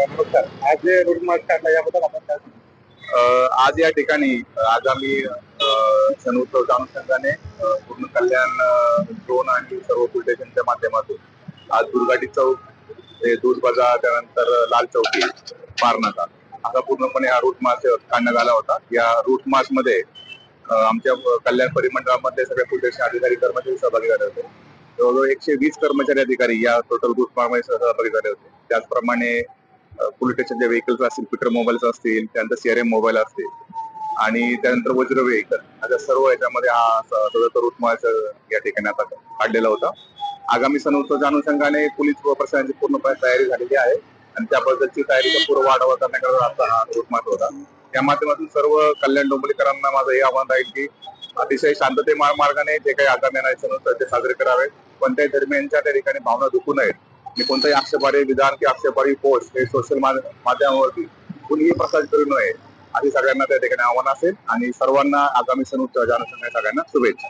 नमस्कार. आज जे रूट मार्च काढला याबद्दल आपण काय सांगू? आज या ठिकाणी आगामी सण उत्सवच्या अनुषंगाने पूर्ण कल्याण झोन आणि सर्व पोलीस स्टेशनच्या माध्यमातून आज दुर्गाटी चौक ते दूध बाजार त्यानंतर लाल चौकी पारनाका असा पूर्णपणे हा रूट मार्च काढण्यात आला होता. या रूट मार्च मध्ये आमच्या कल्याण परिमंडळामध्ये सगळे पोलीस स्टेशन अधिकारी कर्मचारी सहभागी झाले होते. जवळजवळ 120 कर्मचारी अधिकारी या टोटल रूट मार्च मध्ये सहभागी झाले होते. त्याचप्रमाणे पोलीस स्टेशनचे व्हेकल्स असतील, पीटर मोबाईल्स असतील, त्यानंतर सीआरएम मोबाईल असतील आणि त्यानंतर वज्र व्हेकल अशा सर्व याच्यामध्ये हा सदर रूट मार्च या ठिकाणी आता काढलेला होता. आगामी सण उत्सवाच्या अनुषंगाने पोलीस व प्रशासनाची पूर्णपणे तयारी झालेली आहे आणि त्याबद्दलची तयारीचा पूर्व आढावा करण्याकरता आता हा रूट मार्च होता. त्या माध्यमातून सर्व कल्याण डोंबिवलीकरांना माझं हे आव्हान राहील की अतिशय शांतते मार्गाने जे काही आगामी येणारे सण उत्सव ते साजरे करावे. कोणत्याही दरम्यानच्या त्या ठिकाणी भावना दुखू नयेत. मी कोणताही आक्षेपार्ह विधान की आक्षेपार्ह पोस्ट हे सोशल माध्यमावरती कुणीही प्रसारित करू नये अशी सगळ्यांना त्या ठिकाणी आव्हान असेल आणि सर्वांना आगामी सण उत्सवाच्या अनुषंगाने सगळ्यांना शुभेच्छा.